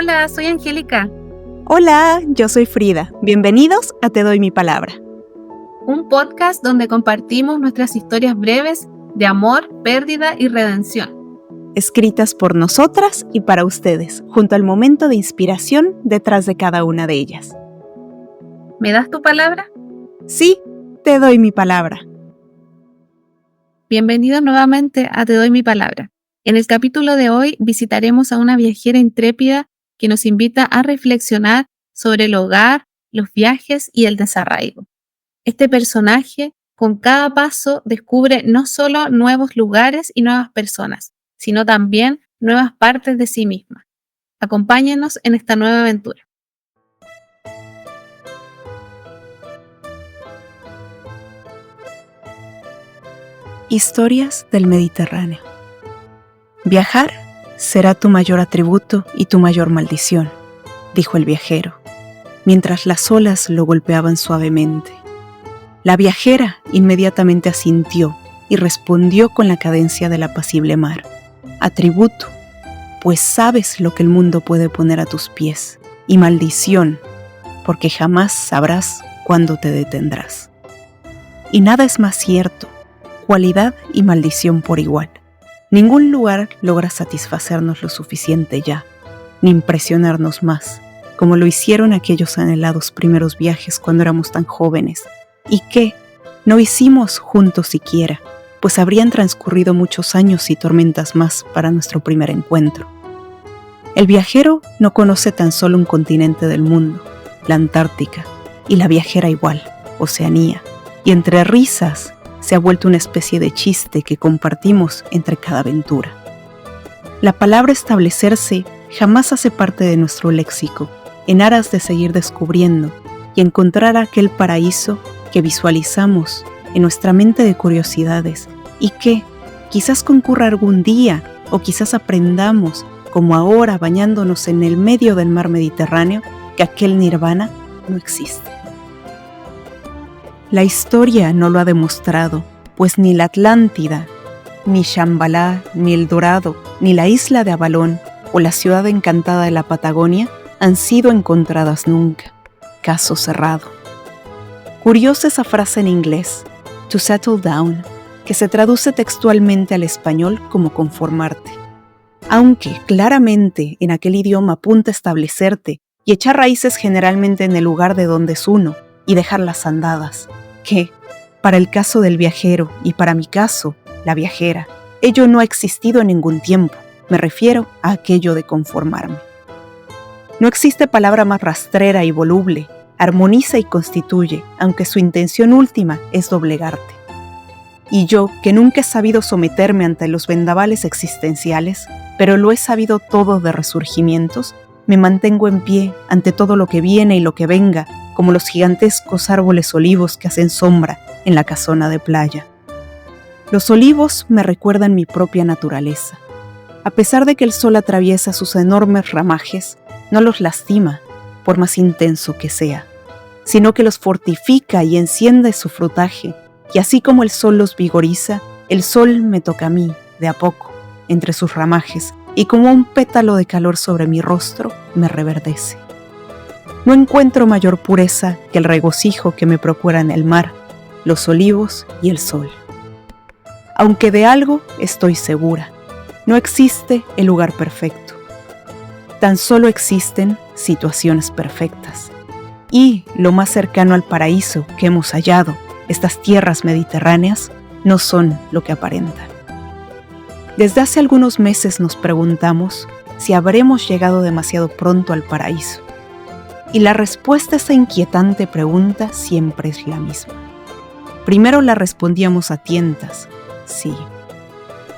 Hola, soy Angélica. Hola, yo soy Frida. Bienvenidos a Te doy mi palabra. Un podcast donde compartimos nuestras historias breves de amor, pérdida y redención. Escritas por nosotras y para ustedes, junto al momento de inspiración detrás de cada una de ellas. ¿Me das tu palabra? Sí, te doy mi palabra. Bienvenidos nuevamente a Te doy mi palabra. En el capítulo de hoy visitaremos a una viajera intrépida que nos invita a reflexionar sobre el hogar, los viajes y el desarraigo. Este personaje, con cada paso, descubre no solo nuevos lugares y nuevas personas, sino también nuevas partes de sí misma. Acompáñenos en esta nueva aventura. Historias del Mediterráneo. Viajar será tu mayor atributo y tu mayor maldición, dijo el viajero, mientras las olas lo golpeaban suavemente. La viajera inmediatamente asintió y respondió con la cadencia del apacible mar. Atributo, pues sabes lo que el mundo puede poner a tus pies, y maldición, porque jamás sabrás cuándo te detendrás. Y nada es más cierto, cualidad y maldición por igual. Ningún lugar logra satisfacernos lo suficiente ya, ni impresionarnos más, como lo hicieron aquellos anhelados primeros viajes cuando éramos tan jóvenes, y que no hicimos juntos siquiera, pues habrían transcurrido muchos años y tormentas más para nuestro primer encuentro. El viajero no conoce tan solo un continente del mundo, la Antártica, y la viajera igual, Oceanía, y entre risas se ha vuelto una especie de chiste que compartimos entre cada aventura. La palabra establecerse jamás hace parte de nuestro léxico, en aras de seguir descubriendo y encontrar aquel paraíso que visualizamos en nuestra mente de curiosidades y que quizás concurra algún día o quizás aprendamos, como ahora bañándonos en el medio del mar Mediterráneo, que aquel nirvana no existe. La historia no lo ha demostrado, pues ni la Atlántida, ni Shambhala, ni El Dorado, ni la isla de Avalón o la ciudad encantada de la Patagonia han sido encontradas nunca. Caso cerrado. Curiosa esa frase en inglés, to settle down, que se traduce textualmente al español como conformarte. Aunque claramente en aquel idioma apunta a establecerte y echar raíces generalmente en el lugar de donde es uno y dejar las andadas, que, para el caso del viajero y para mi caso, la viajera, ello no ha existido en ningún tiempo, me refiero a aquello de conformarme. No existe palabra más rastrera y voluble, armoniza y constituye, aunque su intención última es doblegarte. Y yo, que nunca he sabido someterme ante los vendavales existenciales, pero lo he sabido todo de resurgimientos, me mantengo en pie ante todo lo que viene y lo que venga, como los gigantescos árboles olivos que hacen sombra en la casona de playa. Los olivos me recuerdan mi propia naturaleza. A pesar de que el sol atraviesa sus enormes ramajes, no los lastima, por más intenso que sea, sino que los fortifica y enciende su frutaje, y así como el sol los vigoriza, el sol me toca a mí, de a poco, entre sus ramajes, y como un pétalo de calor sobre mi rostro, me reverdece. No encuentro mayor pureza que el regocijo que me procuran el mar, los olivos y el sol. Aunque de algo estoy segura, no existe el lugar perfecto. Tan solo existen situaciones perfectas. Y lo más cercano al paraíso que hemos hallado, estas tierras mediterráneas, no son lo que aparentan. Desde hace algunos meses nos preguntamos si habremos llegado demasiado pronto al paraíso. Y la respuesta a esa inquietante pregunta siempre es la misma. Primero la respondíamos a tientas, sí.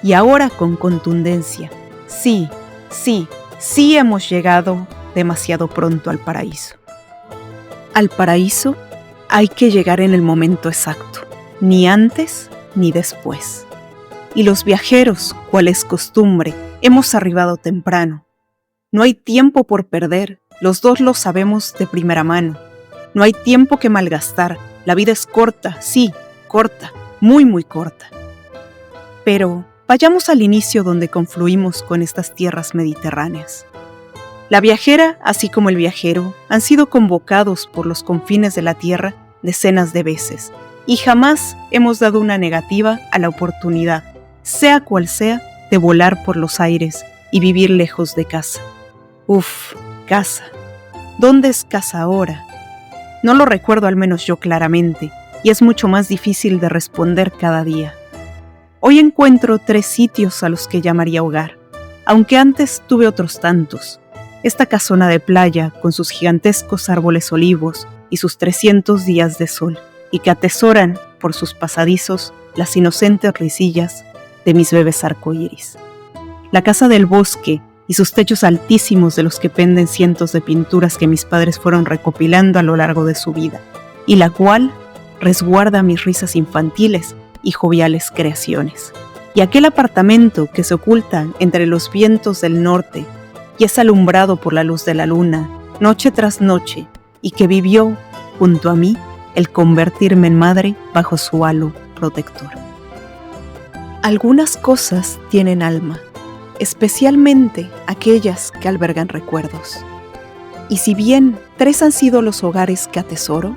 Y ahora con contundencia, sí, sí, sí hemos llegado demasiado pronto al paraíso. Al paraíso hay que llegar en el momento exacto, ni antes ni después. Y los viajeros, cual es costumbre, hemos arribado temprano. No hay tiempo por perder, los dos lo sabemos de primera mano. No hay tiempo que malgastar, la vida es corta, sí, corta, muy muy corta. Pero vayamos al inicio donde confluimos con estas tierras mediterráneas. La viajera, así como el viajero, han sido convocados por los confines de la tierra decenas de veces, y jamás hemos dado una negativa a la oportunidad, sea cual sea, de volar por los aires y vivir lejos de casa. Uf, casa. ¿Dónde es casa ahora? No lo recuerdo, al menos yo claramente, y es mucho más difícil de responder cada día. Hoy encuentro 3 sitios a los que llamaría hogar, aunque antes tuve otros tantos. Esta casona de playa, con sus gigantescos árboles olivos y sus 300 días de sol, y que atesoran por sus pasadizos las inocentes risillas de mis bebés arcoíris. La casa del bosque y sus techos altísimos de los que penden cientos de pinturas que mis padres fueron recopilando a lo largo de su vida, y la cual resguarda mis risas infantiles y joviales creaciones. Y aquel apartamento que se oculta entre los vientos del norte y es alumbrado por la luz de la luna, noche tras noche, y que vivió, junto a mí, el convertirme en madre bajo su halo protector. Algunas cosas tienen alma, especialmente aquellas que albergan recuerdos. Y si bien 3 han sido los hogares que atesoro,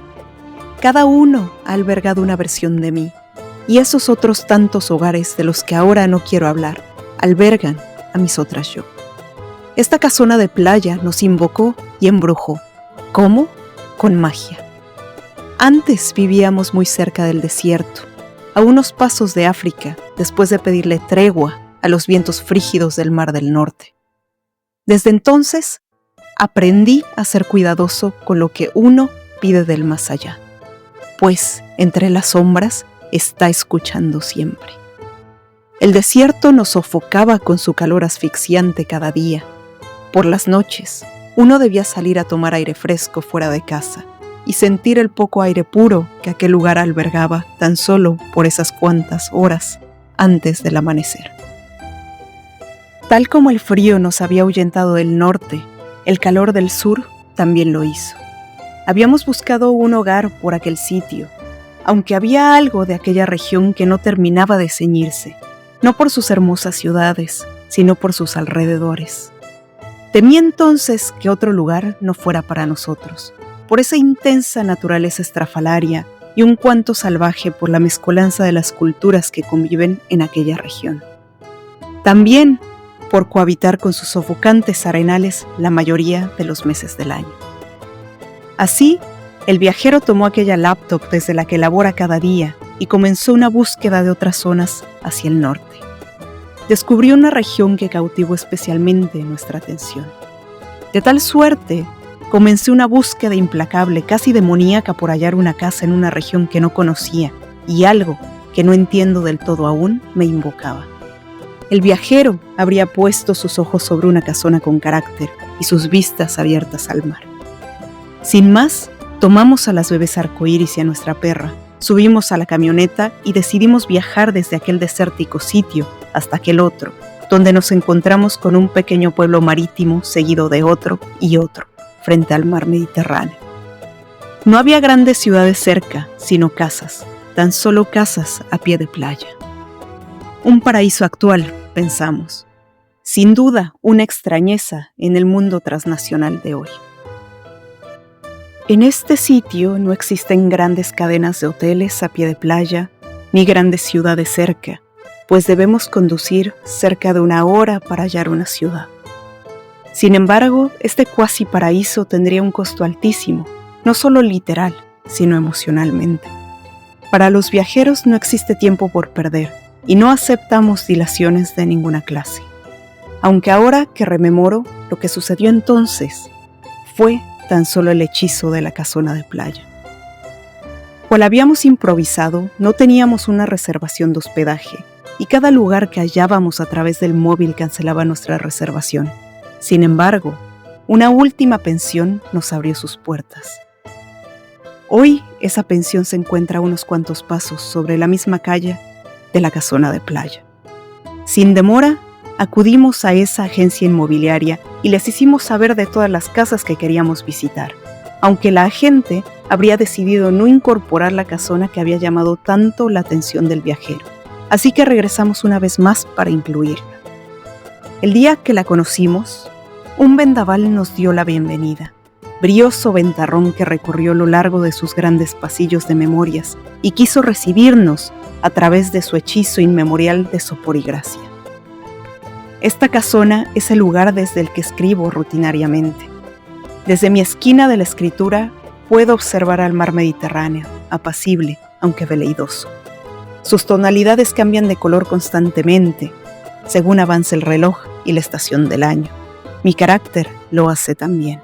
cada uno ha albergado una versión de mí, y esos otros tantos hogares de los que ahora no quiero hablar, albergan a mis otras yo. Esta casona de playa nos invocó y embrujó. ¿Cómo? Con magia. Antes vivíamos muy cerca del desierto, a unos pasos de África, después de pedirle tregua a los vientos frígidos del Mar del Norte. Desde entonces, aprendí a ser cuidadoso con lo que uno pide del más allá, pues entre las sombras está escuchando siempre. El desierto nos sofocaba con su calor asfixiante cada día. Por las noches, uno debía salir a tomar aire fresco fuera de casa y sentir el poco aire puro que aquel lugar albergaba tan solo por esas cuantas horas antes del amanecer. Tal como el frío nos había ahuyentado del norte, el calor del sur también lo hizo. Habíamos buscado un hogar por aquel sitio, aunque había algo de aquella región que no terminaba de ceñirse, no por sus hermosas ciudades, sino por sus alrededores. Temí entonces que otro lugar no fuera para nosotros, por esa intensa naturaleza estrafalaria y un cuanto salvaje por la mezcolanza de las culturas que conviven en aquella región. También por cohabitar con sus sofocantes arenales la mayoría de los meses del año. Así, el viajero tomó aquella laptop desde la que labora cada día y comenzó una búsqueda de otras zonas hacia el norte. Descubrió una región que cautivó especialmente nuestra atención. De tal suerte, comencé una búsqueda implacable, casi demoníaca, por hallar una casa en una región que no conocía, y algo que no entiendo del todo aún me invocaba. El viajero habría puesto sus ojos sobre una casona con carácter y sus vistas abiertas al mar. Sin más, tomamos a las bebés arcoíris y a nuestra perra, subimos a la camioneta y decidimos viajar desde aquel desértico sitio hasta aquel otro, donde nos encontramos con un pequeño pueblo marítimo seguido de otro y otro, frente al mar Mediterráneo. No había grandes ciudades cerca, sino casas, tan solo casas a pie de playa. Un paraíso actual, pensamos. Sin duda, una extrañeza en el mundo transnacional de hoy. En este sitio no existen grandes cadenas de hoteles a pie de playa, ni grandes ciudades cerca, pues debemos conducir cerca de 1 hora para hallar una ciudad. Sin embargo, este cuasi paraíso tendría un costo altísimo, no solo literal, sino emocionalmente. Para los viajeros no existe tiempo por perder, y no aceptamos dilaciones de ninguna clase. Aunque ahora que rememoro, lo que sucedió entonces fue tan solo el hechizo de la casona de playa. Cual habíamos improvisado, no teníamos una reservación de hospedaje, y cada lugar que hallábamos a través del móvil cancelaba nuestra reservación. Sin embargo, una última pensión nos abrió sus puertas. Hoy esa pensión se encuentra a unos cuantos pasos sobre la misma calle de la casona de playa. Sin demora, acudimos a esa agencia inmobiliaria y les hicimos saber de todas las casas que queríamos visitar, aunque la agente habría decidido no incorporar la casona que había llamado tanto la atención del viajero. Así que regresamos una vez más para incluirla. El día que la conocimos, Un vendaval nos dio la bienvenida, brioso ventarrón que recorrió lo largo de sus grandes pasillos de memorias y quiso recibirnos a través de su hechizo inmemorial de sopor y gracia. Esta casona es el lugar desde el que escribo rutinariamente. Desde mi esquina de la escritura puedo observar al mar Mediterráneo, apacible, aunque veleidoso. Sus tonalidades cambian de color constantemente, según avanza el reloj y la estación del año. Mi carácter lo hace también.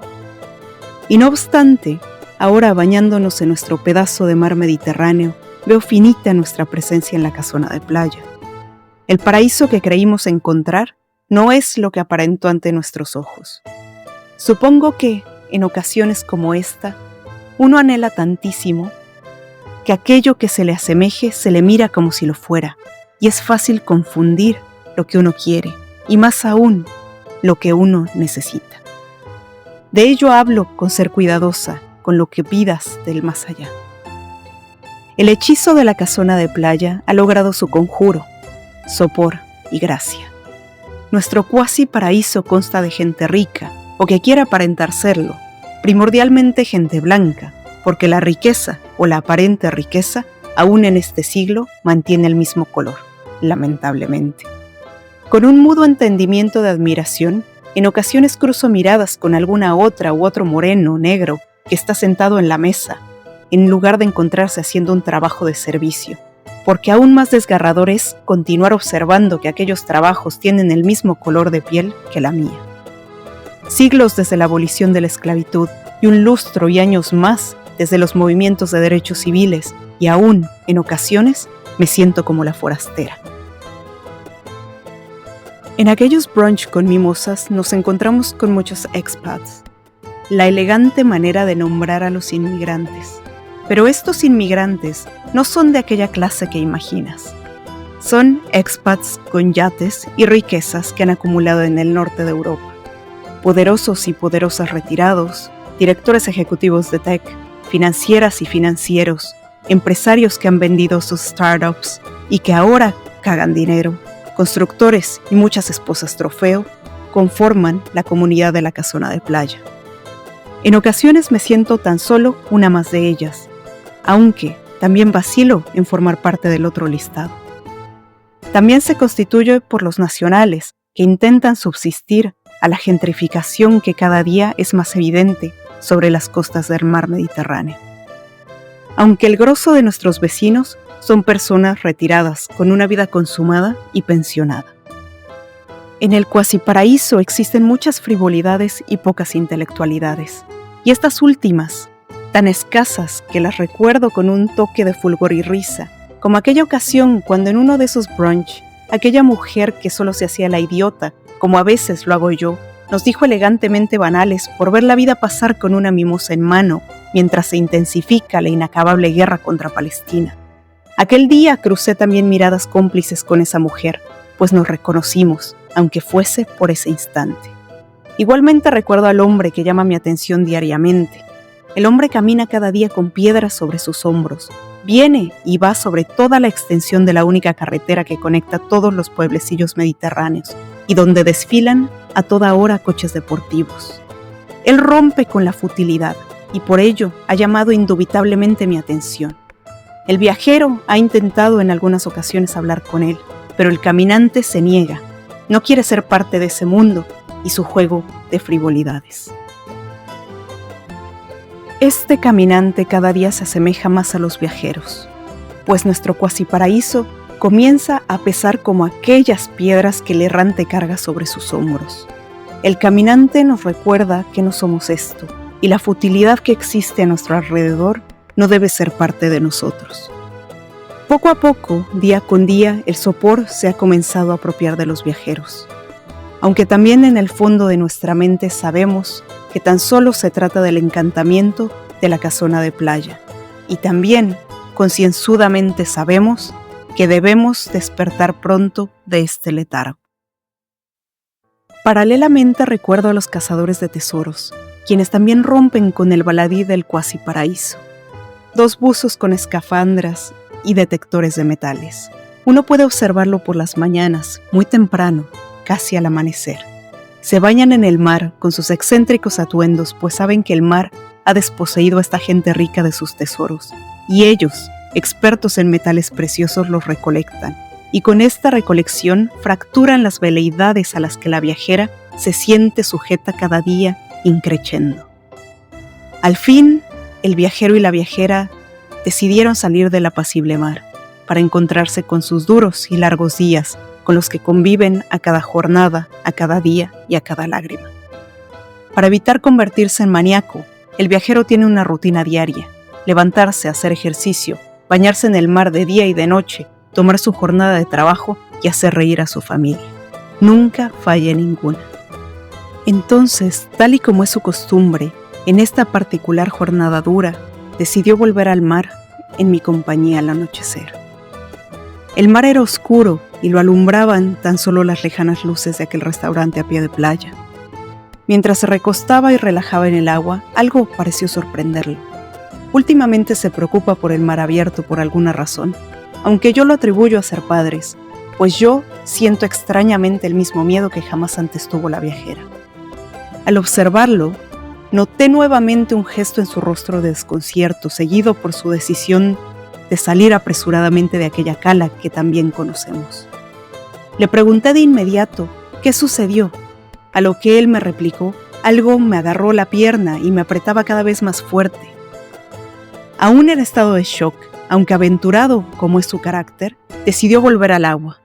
Y no obstante, ahora bañándonos en nuestro pedazo de mar Mediterráneo, veo finita nuestra presencia en la casona de playa. El paraíso que creímos encontrar no es lo que aparentó ante nuestros ojos. Supongo que, en ocasiones como esta, uno anhela tantísimo que aquello que se le asemeje se le mira como si lo fuera, y es fácil confundir lo que uno quiere, y más aún, lo que uno necesita. De ello hablo con ser cuidadosa, con lo que pidas del más allá. El hechizo de la casona de playa ha logrado su conjuro, sopor y gracia. Nuestro cuasi paraíso consta de gente rica, o que quiera aparentar serlo, primordialmente gente blanca, porque la riqueza o la aparente riqueza, aún en este siglo, mantiene el mismo color, lamentablemente. Con un mudo entendimiento de admiración, en ocasiones cruzo miradas con alguna otra u otro moreno o negro que está sentado en la mesa, en lugar de encontrarse haciendo un trabajo de servicio, porque aún más desgarrador es continuar observando que aquellos trabajos tienen el mismo color de piel que la mía. Siglos desde la abolición de la esclavitud y un lustro y años más desde los movimientos de derechos civiles, y aún, en ocasiones, me siento como la forastera. En aquellos brunch con mimosas nos encontramos con muchos expats, la elegante manera de nombrar a los inmigrantes. Pero estos inmigrantes no son de aquella clase que imaginas. Son expats con yates y riquezas que han acumulado en el norte de Europa. Poderosos y poderosas retirados, directores ejecutivos de tech, financieras y financieros, empresarios que han vendido sus startups y que ahora cagan dinero, constructores y muchas esposas trofeo, conforman la comunidad de la casona de playa. En ocasiones me siento tan solo una más de ellas, aunque también vacilo en formar parte del otro listado. También se constituye por los nacionales que intentan subsistir a la gentrificación que cada día es más evidente sobre las costas del mar Mediterráneo. Aunque el grosso de nuestros vecinos son personas retiradas con una vida consumada y pensionada. En el cuasiparaíso existen muchas frivolidades y pocas intelectualidades, y estas últimas, tan escasas que las recuerdo con un toque de fulgor y risa, como aquella ocasión cuando en uno de esos brunch, aquella mujer que solo se hacía la idiota, como a veces lo hago yo, nos dijo elegantemente banales por ver la vida pasar con una mimosa en mano mientras se intensifica la inacabable guerra contra Palestina. Aquel día crucé también miradas cómplices con esa mujer, pues nos reconocimos, aunque fuese por ese instante. Igualmente recuerdo al hombre que llama mi atención diariamente. El hombre camina cada día con piedras sobre sus hombros, viene y va sobre toda la extensión de la única carretera que conecta todos los pueblecillos mediterráneos y donde desfilan a toda hora coches deportivos. Él rompe con la futilidad y por ello ha llamado indubitablemente mi atención. El viajero ha intentado en algunas ocasiones hablar con él, pero el caminante se niega, no quiere ser parte de ese mundo y su juego de frivolidades. Este caminante cada día se asemeja más a los viajeros, pues nuestro cuasiparaíso comienza a pesar como aquellas piedras que el errante carga sobre sus hombros. El caminante nos recuerda que no somos esto, y la futilidad que existe a nuestro alrededor no debe ser parte de nosotros. Poco a poco, día con día, el sopor se ha comenzado a apropiar de los viajeros. Aunque también en el fondo de nuestra mente sabemos que tan solo se trata del encantamiento de la casona de playa. Y también, concienzudamente sabemos que debemos despertar pronto de este letargo. Paralelamente recuerdo a los cazadores de tesoros, quienes también rompen con el baladí del cuasiparaíso. 2 buzos con escafandras y detectores de metales. Uno puede observarlo por las mañanas, muy temprano, casi al amanecer. Se bañan en el mar con sus excéntricos atuendos, pues saben que el mar ha desposeído a esta gente rica de sus tesoros, y ellos, expertos en metales preciosos, los recolectan, y con esta recolección fracturan las veleidades a las que la viajera se siente sujeta cada día increchendo. Al fin, el viajero y la viajera decidieron salir del apacible mar para encontrarse con sus duros y largos días, con los que conviven a cada jornada, a cada día y a cada lágrima. Para evitar convertirse en maníaco, el viajero tiene una rutina diaria: levantarse, hacer ejercicio, bañarse en el mar de día y de noche, tomar su jornada de trabajo y hacer reír a su familia. Nunca falla ninguna. Entonces, tal y como es su costumbre, en esta particular jornada dura, decidió volver al mar en mi compañía al anochecer. El mar era oscuro y lo alumbraban tan solo las lejanas luces de aquel restaurante a pie de playa. Mientras se recostaba y relajaba en el agua, algo pareció sorprenderlo. Últimamente se preocupa por el mar abierto por alguna razón, aunque yo lo atribuyo a ser padres, pues yo siento extrañamente el mismo miedo que jamás antes tuvo la viajera. Al observarlo, noté nuevamente un gesto en su rostro de desconcierto, seguido por su decisión de salir apresuradamente de aquella cala que también conocemos. Le pregunté de inmediato qué sucedió, a lo que él me replicó: algo me agarró la pierna y me apretaba cada vez más fuerte. Aún en estado de shock, aunque aventurado como es su carácter, decidió volver al agua,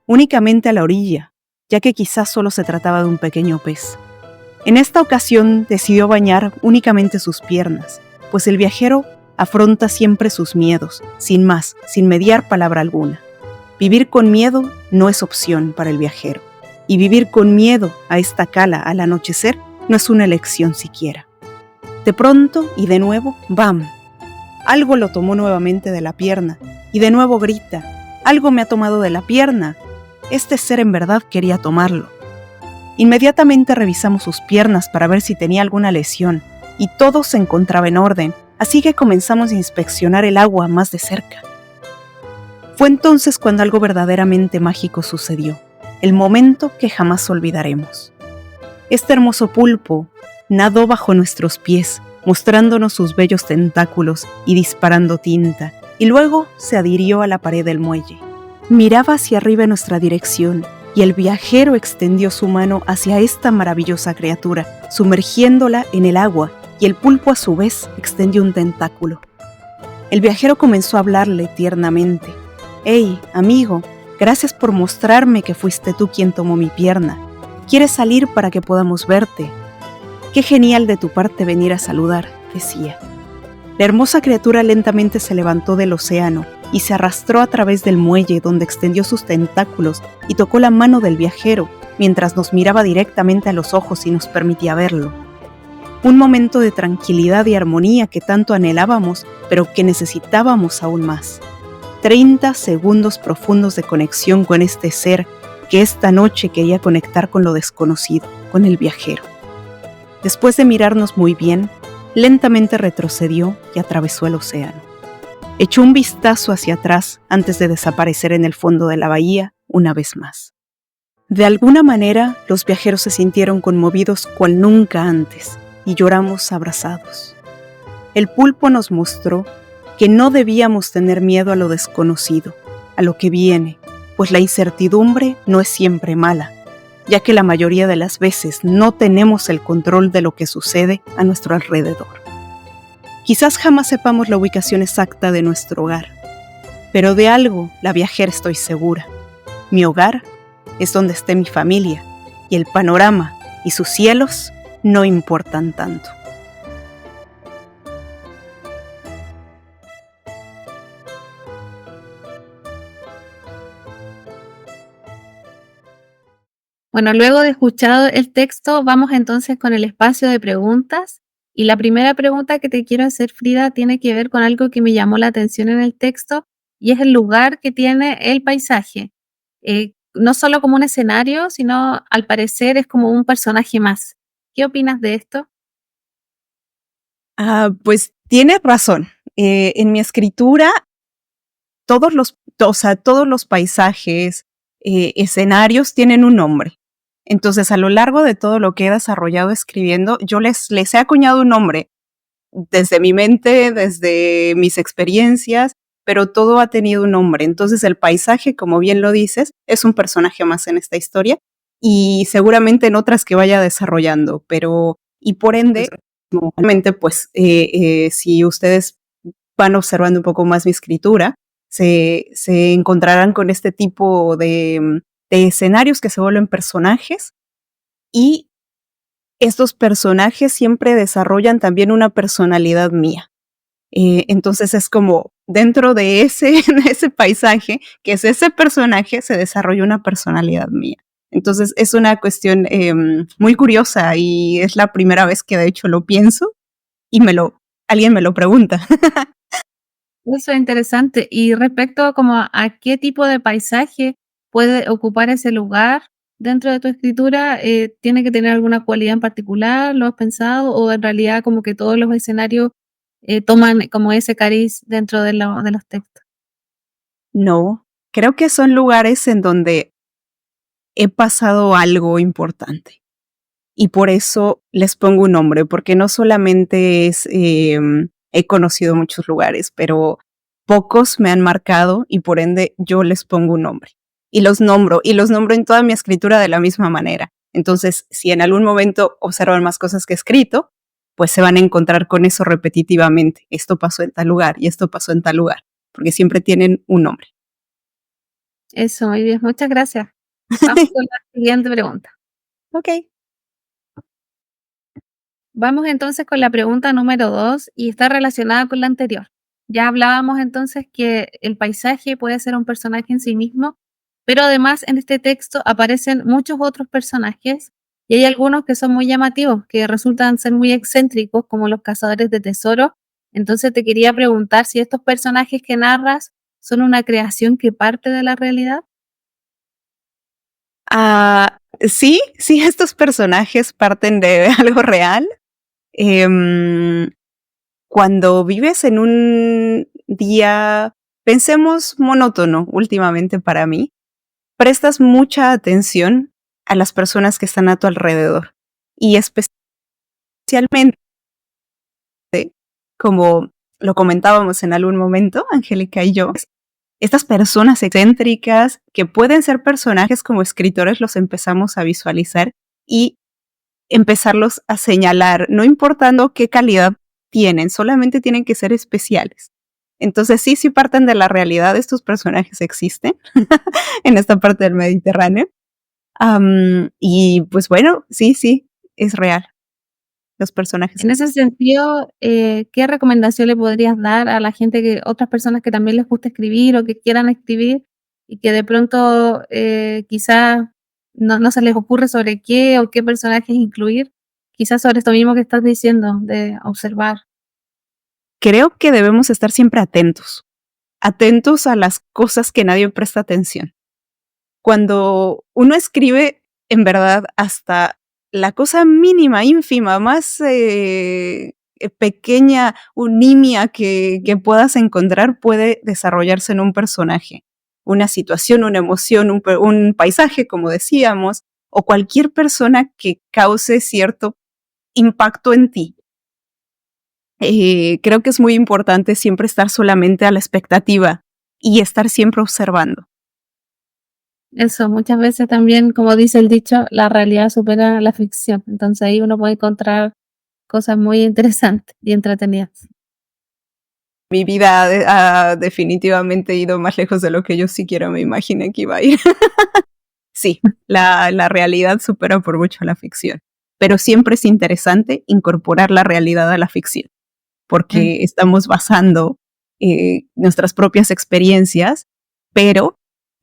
únicamente a la orilla, ya que quizás solo se trataba de un pequeño pez. En esta ocasión decidió bañar únicamente sus piernas, pues el viajero afronta siempre sus miedos, sin más, sin mediar palabra alguna. Vivir con miedo no es opción para el viajero, y vivir con miedo a esta cala al anochecer no es una elección siquiera. De pronto y de nuevo, ¡bam! Algo lo tomó nuevamente de la pierna, y de nuevo grita: «¡Algo me ha tomado de la pierna!». Este ser en verdad quería tomarlo. Inmediatamente revisamos sus piernas para ver si tenía alguna lesión, y todo se encontraba en orden, así que comenzamos a inspeccionar el agua más de cerca. Fue entonces cuando algo verdaderamente mágico sucedió, el momento que jamás olvidaremos. Este hermoso pulpo nadó bajo nuestros pies, mostrándonos sus bellos tentáculos y disparando tinta, y luego se adhirió a la pared del muelle. Miraba hacia arriba en nuestra dirección, y el viajero extendió su mano hacia esta maravillosa criatura, sumergiéndola en el agua, y el pulpo a su vez extendió un tentáculo. El viajero comenzó a hablarle tiernamente: «Hey, amigo, gracias por mostrarme que fuiste tú quien tomó mi pierna. ¿Quieres salir para que podamos verte? Qué genial de tu parte venir a saludar», decía. La hermosa criatura lentamente se levantó del océano y se arrastró a través del muelle, donde extendió sus tentáculos y tocó la mano del viajero, mientras nos miraba directamente a los ojos y nos permitía verlo. Un momento de tranquilidad y armonía que tanto anhelábamos, pero que necesitábamos aún más. 30 segundos profundos de conexión con este ser que esta noche quería conectar con lo desconocido, con el viajero. Después de mirarnos muy bien, lentamente retrocedió y atravesó el océano. Echó un vistazo hacia atrás antes de desaparecer en el fondo de la bahía una vez más. De alguna manera, los viajeros se sintieron conmovidos cual nunca antes y lloramos abrazados. El pulpo nos mostró que no debíamos tener miedo a lo desconocido, a lo que viene, pues la incertidumbre no es siempre mala, ya que la mayoría de las veces no tenemos el control de lo que sucede a nuestro alrededor. Quizás jamás sepamos la ubicación exacta de nuestro hogar, pero de algo la viajera estoy segura: mi hogar es donde esté mi familia, y el panorama y sus cielos no importan tanto. Bueno, luego de escuchado el texto, vamos entonces con el espacio de preguntas. Y la primera pregunta que te quiero hacer, Frida, tiene que ver con algo que me llamó la atención en el texto, y es el lugar que tiene el paisaje. No solo como un escenario, sino al parecer es como un personaje más. ¿Qué opinas de esto? Pues tienes razón. En mi escritura, todos los paisajes, escenarios tienen un nombre. Entonces, a lo largo de todo lo que he desarrollado escribiendo, yo les he acuñado un nombre desde mi mente, desde mis experiencias, pero todo ha tenido un nombre. Entonces, el paisaje, como bien lo dices, es un personaje más en esta historia y seguramente en otras que vaya desarrollando, pero y por ende, normalmente, pues, si ustedes van observando un poco más mi escritura, se encontrarán con este tipo de escenarios que se vuelven personajes y estos personajes siempre desarrollan también una personalidad mía. Entonces es como dentro de ese, de ese paisaje, que es ese personaje, se desarrolla una personalidad mía. Entonces es una cuestión muy curiosa y es la primera vez que de hecho lo pienso y alguien me lo pregunta. Eso es interesante. Y respecto a como a qué tipo de paisaje puede ocupar ese lugar dentro de tu escritura, ¿tiene que tener alguna cualidad en particular? ¿Lo has pensado? ¿O en realidad como que todos los escenarios toman como ese cariz dentro de los textos? No, creo que son lugares en donde he pasado algo importante. Y por eso les pongo un nombre, porque no solamente he conocido muchos lugares, pero pocos me han marcado y por ende yo les pongo un nombre. Y los nombro en toda mi escritura de la misma manera. Entonces, si en algún momento observan más cosas que he escrito, pues se van a encontrar con eso repetitivamente. Esto pasó en tal lugar y esto pasó en tal lugar, porque siempre tienen un nombre. Eso, muy bien. Muchas gracias. Vamos con la siguiente pregunta. Ok. Vamos entonces con la pregunta número 2 y está relacionada con la anterior. Ya hablábamos entonces que el paisaje puede ser un personaje en sí mismo, pero además en este texto aparecen muchos otros personajes y hay algunos que son muy llamativos, que resultan ser muy excéntricos, como los cazadores de tesoros. Entonces te quería preguntar si estos personajes que narras son una creación que parte de la realidad. Sí, sí, estos personajes parten de algo real. Em, Cuando vives en un día, pensemos monótono últimamente para mí, prestas mucha atención a las personas que están a tu alrededor y especialmente, como lo comentábamos en algún momento, Angélica y yo, estas personas excéntricas que pueden ser personajes como escritores los empezamos a visualizar y empezarlos a señalar, no importando qué calidad tienen, solamente tienen que ser especiales. Entonces sí, sí parten de la realidad, estos personajes existen en esta parte del Mediterráneo. Y pues bueno, sí, sí, es real. Los personajes. En ese sentido, ¿qué recomendación le podrías dar a la gente otras personas que también les gusta escribir o que quieran escribir y que de pronto quizás no se les ocurre sobre qué o qué personajes incluir? Quizás sobre esto mismo que estás diciendo, de observar. Creo que debemos estar siempre atentos, atentos a las cosas que nadie presta atención. Cuando uno escribe, en verdad, hasta la cosa mínima, ínfima, más pequeña o nimia que puedas encontrar puede desarrollarse en un personaje. Una situación, una emoción, un paisaje, como decíamos, o cualquier persona que cause cierto impacto en ti. Creo que es muy importante siempre estar solamente a la expectativa y estar siempre observando. Eso, muchas veces también, como dice el dicho, la realidad supera la ficción. Entonces ahí uno puede encontrar cosas muy interesantes y entretenidas. Mi vida ha definitivamente ido más lejos de lo que yo siquiera me imaginé que iba a ir. Sí, la realidad supera por mucho la ficción, pero siempre es interesante incorporar la realidad a la ficción, Mm. porque estamos basando nuestras propias experiencias, pero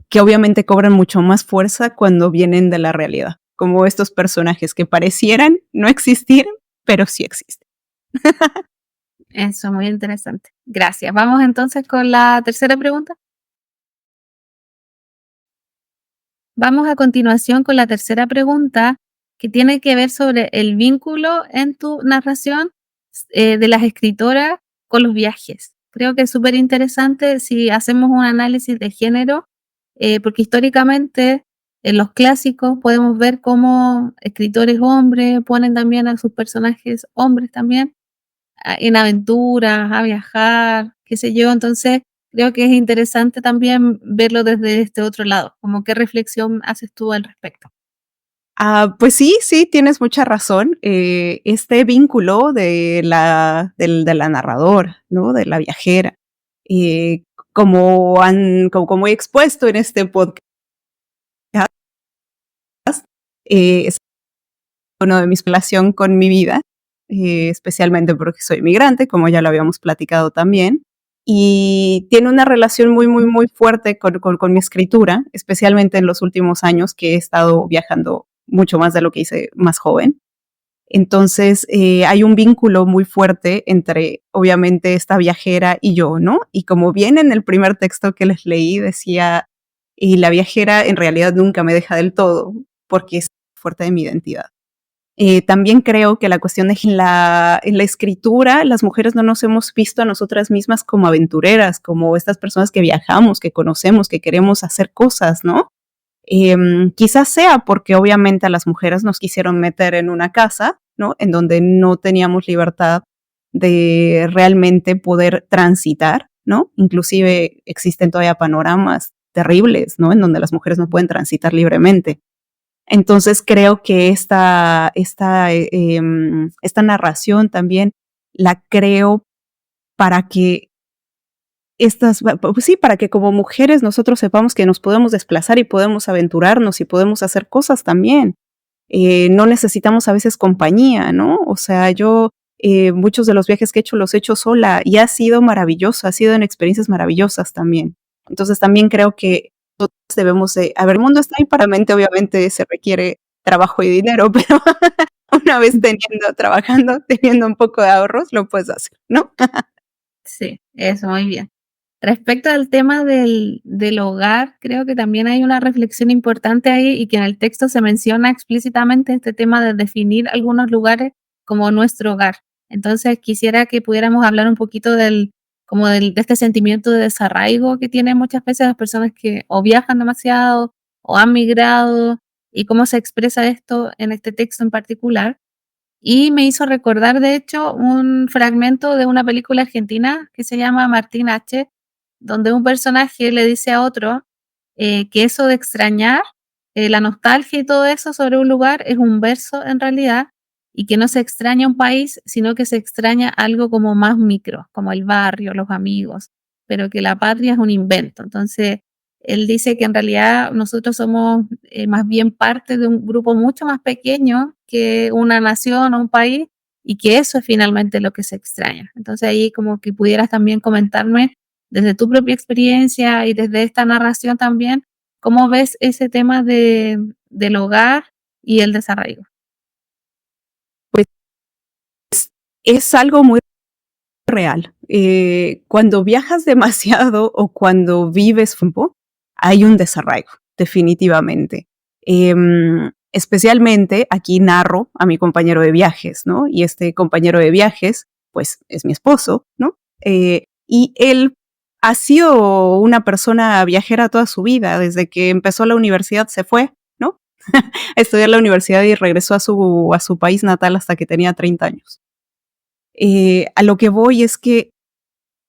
que obviamente cobran mucho más fuerza cuando vienen de la realidad, como estos personajes que parecieran no existir, pero sí existen. Eso, muy interesante. Gracias. Vamos entonces con la tercera pregunta. Vamos a continuación con la tercera pregunta, que tiene que ver sobre el vínculo en tu narración de las escritoras con los viajes. Creo que es súper interesante si hacemos un análisis de género, porque históricamente En los clásicos podemos ver cómo escritores hombres ponen también a sus personajes hombres también en aventuras, a viajar, qué sé yo. Entonces, creo que es interesante también verlo desde este otro lado, como qué reflexión haces tú al respecto. Pues sí, sí, tienes mucha razón. Este vínculo de la narradora, ¿no? De la viajera, eh, como he expuesto en este podcast, es uno de mis relación con mi vida, especialmente porque soy migrante, como ya lo habíamos platicado también, y tiene una relación muy, muy, muy fuerte con mi escritura, especialmente en los últimos años que he estado viajando mucho más de lo que hice más joven. Entonces, hay un vínculo muy fuerte entre, obviamente, esta viajera y yo, ¿no? Y como bien en el primer texto que les leí decía, y la viajera en realidad nunca me deja del todo, porque es fuerte de mi identidad. También creo que la cuestión es en la escritura, las mujeres no nos hemos visto a nosotras mismas como aventureras, como estas personas que viajamos, que conocemos, que queremos hacer cosas, ¿no? Quizás sea porque obviamente a las mujeres nos quisieron meter en una casa, ¿no? En donde no teníamos libertad de realmente poder transitar, ¿no? Inclusive existen todavía panoramas terribles, ¿no? En donde las mujeres no pueden transitar libremente. Entonces creo que esta narración también la creo para que pues sí, para que como mujeres nosotros sepamos que nos podemos desplazar y podemos aventurarnos y podemos hacer cosas también. No necesitamos a veces compañía, ¿no? O sea, yo muchos de los viajes que he hecho los he hecho sola y ha sido maravilloso, ha sido en experiencias maravillosas también. Entonces también creo que nosotros debemos de, a ver, el mundo está ahí para mente, obviamente se requiere trabajo y dinero, pero una vez trabajando, teniendo un poco de ahorros, lo puedes hacer, ¿no? Sí, eso, muy bien. Respecto al tema del hogar, creo que también hay una reflexión importante ahí y que en el texto se menciona explícitamente este tema de definir algunos lugares como nuestro hogar. Entonces, quisiera que pudiéramos hablar un poquito de este sentimiento de desarraigo que tienen muchas veces las personas que o viajan demasiado o han migrado y cómo se expresa esto en este texto en particular. Y me hizo recordar, de hecho, un fragmento de una película argentina que se llama Martín H., donde un personaje le dice a otro que eso de extrañar, la nostalgia y todo eso sobre un lugar es un verso en realidad, y que no se extraña un país, sino que se extraña algo como más micro, como el barrio, los amigos, pero que la patria es un invento. Entonces, él dice que en realidad nosotros somos más bien parte de un grupo mucho más pequeño que una nación o un país, y que eso es finalmente lo que se extraña. Entonces ahí como que pudieras también comentarme desde tu propia experiencia y desde esta narración también, ¿cómo ves ese tema del hogar y el desarraigo? Pues es algo muy real. Cuando viajas demasiado o cuando vives tiempo, hay un desarraigo, definitivamente. Especialmente aquí narro a mi compañero de viajes, ¿no? Y este compañero de viajes, pues es mi esposo, ¿no? Y él ha sido una persona viajera toda su vida. Desde que empezó la universidad se fue, ¿no? A estudiar la universidad y regresó a su país natal hasta que tenía 30 años. A lo que voy es que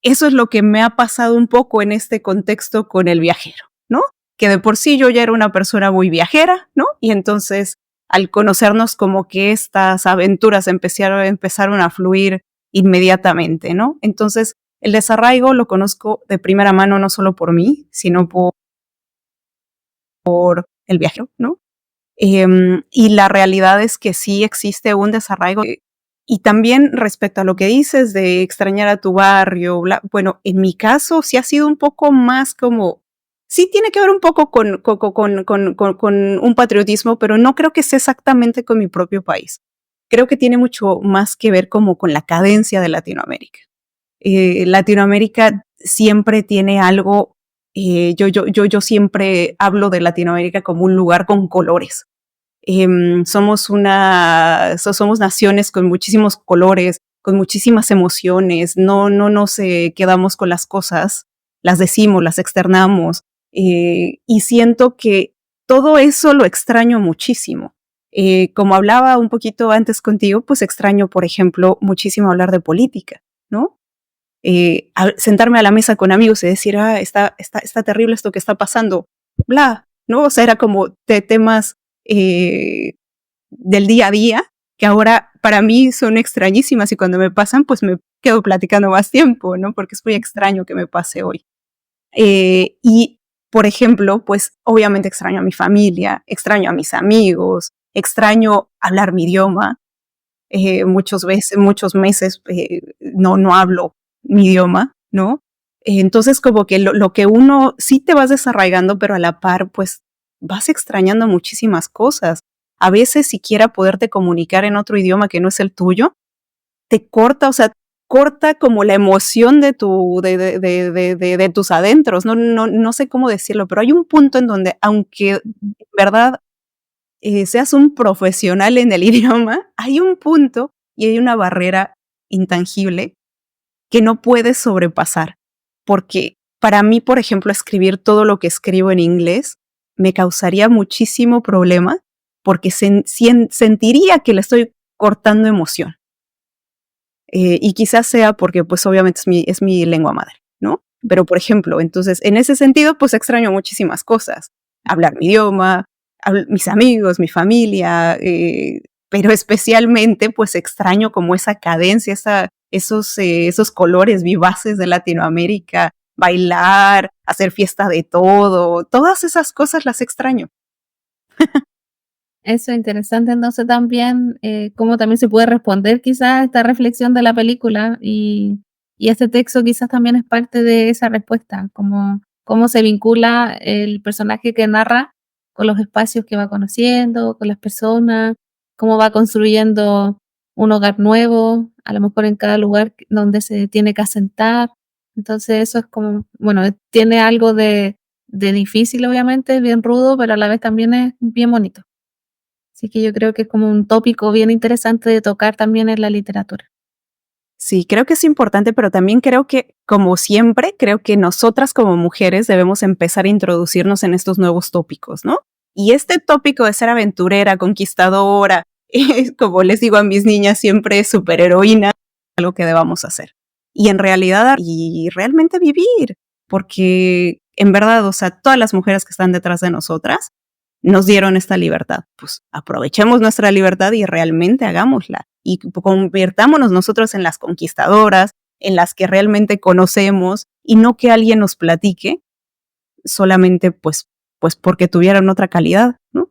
eso es lo que me ha pasado un poco en este contexto con el viajero, ¿no? Que de por sí yo ya era una persona muy viajera, ¿no? Y entonces al conocernos como que estas aventuras empezaron a fluir inmediatamente, ¿no? Entonces el desarraigo lo conozco de primera mano no solo por mí, sino por el viajero, ¿no? Y la realidad es que sí existe un desarraigo. Y también respecto a lo que dices de extrañar a tu barrio, bueno, en mi caso sí ha sido un poco más como, sí tiene que ver un poco con un patriotismo, pero no creo que sea exactamente con mi propio país. Creo que tiene mucho más que ver como con la cadencia de Latinoamérica. Latinoamérica siempre tiene algo, yo siempre hablo de Latinoamérica como un lugar con colores. Somos naciones con muchísimos colores, con muchísimas emociones, no nos quedamos con las cosas, las decimos, las externamos, y siento que todo eso lo extraño muchísimo. Como hablaba un poquito antes contigo, pues extraño, por ejemplo, muchísimo hablar de política, ¿no? Sentarme a la mesa con amigos y decir, está terrible esto que está pasando, bla, ¿no? O sea, era como de temas del día a día, que ahora para mí son extrañísimas y cuando me pasan, pues me quedo platicando más tiempo, ¿no? Porque es muy extraño que me pase hoy. Y, por ejemplo, pues obviamente extraño a mi familia, extraño a mis amigos, extraño hablar mi idioma. Muchos meses no hablo mi idioma, ¿no? Entonces como que lo que uno sí te vas desarraigando, pero a la par pues vas extrañando muchísimas cosas. A veces siquiera poderte comunicar en otro idioma que no es el tuyo, te corta, o sea, corta como la emoción de tus adentros. No sé cómo decirlo, pero hay un punto en donde, aunque en verdad seas un profesional en el idioma, hay un punto y hay una barrera intangible que no puedes sobrepasar. Porque para mí, por ejemplo, escribir todo lo que escribo en inglés me causaría muchísimo problema porque sentiría que le estoy cortando emoción. Y quizás sea porque, pues, obviamente es mi lengua madre, ¿no? Pero, por ejemplo, entonces, en ese sentido, pues, extraño muchísimas cosas. Hablar mi idioma, mis amigos, mi familia, pero especialmente, pues, extraño como esa cadencia, esos colores vivaces de Latinoamérica, bailar, hacer fiesta de todo, todas esas cosas las extraño. Eso es interesante, entonces también, cómo también se puede responder quizás a esta reflexión de la película y este texto quizás también es parte de esa respuesta, como cómo se vincula el personaje que narra con los espacios que va conociendo, con las personas, cómo va construyendo un hogar nuevo, a lo mejor en cada lugar donde se tiene que asentar. Entonces eso es como, bueno, tiene algo de difícil obviamente, bien rudo, pero a la vez también es bien bonito. Así que yo creo que es como un tópico bien interesante de tocar también en la literatura. Sí, creo que es importante, pero también creo que, como siempre, creo que nosotras como mujeres debemos empezar a introducirnos en estos nuevos tópicos, ¿no? Y este tópico de ser aventurera, conquistadora, como les digo a mis niñas, siempre superheroína, algo que debamos hacer. Y en realidad, y realmente vivir, porque en verdad, o sea, todas las mujeres que están detrás de nosotras nos dieron esta libertad. Pues aprovechemos nuestra libertad y realmente hagámosla. Y convirtámonos nosotros en las conquistadoras, en las que realmente conocemos y no que alguien nos platique solamente pues porque tuvieran otra calidad, ¿no?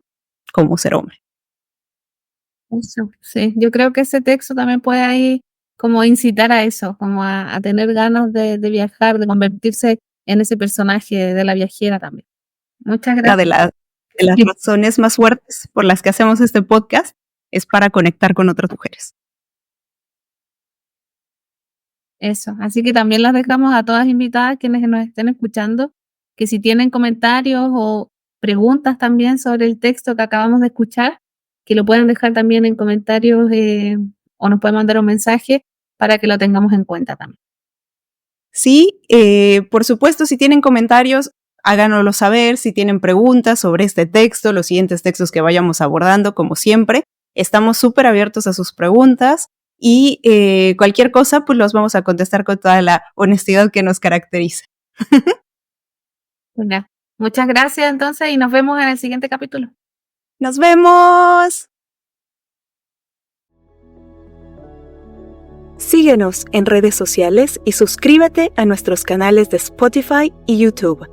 Como ser hombre. Eso, sí, yo creo que ese texto también puede ahí como incitar a eso, como a tener ganas de viajar, de convertirse en ese personaje de la viajera también. Muchas Una gracias. de las razones más fuertes por las que hacemos este podcast es para conectar con otras mujeres. Eso, así que también las dejamos a todas invitadas quienes nos estén escuchando, que si tienen comentarios o preguntas también sobre el texto que acabamos de escuchar, que lo puedan dejar también en comentarios o nos pueden mandar un mensaje para que lo tengamos en cuenta también. Sí, por supuesto, si tienen comentarios, háganoslo saber. Si tienen preguntas sobre este texto, los siguientes textos que vayamos abordando, como siempre, estamos súper abiertos a sus preguntas y cualquier cosa, pues los vamos a contestar con toda la honestidad que nos caracteriza. Bueno, muchas gracias entonces y nos vemos en el siguiente capítulo. ¡Nos vemos! Síguenos en redes sociales y suscríbete a nuestros canales de Spotify y YouTube,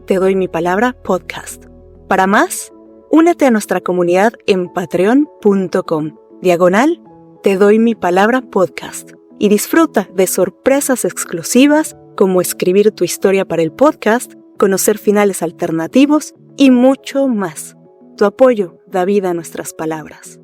@Te Doy Mi Palabra Podcast. Para más, únete a nuestra comunidad en patreon.com/Te Doy Mi Palabra Podcast y disfruta de sorpresas exclusivas como escribir tu historia para el podcast, conocer finales alternativos y mucho más. Tu apoyo da vida a nuestras palabras.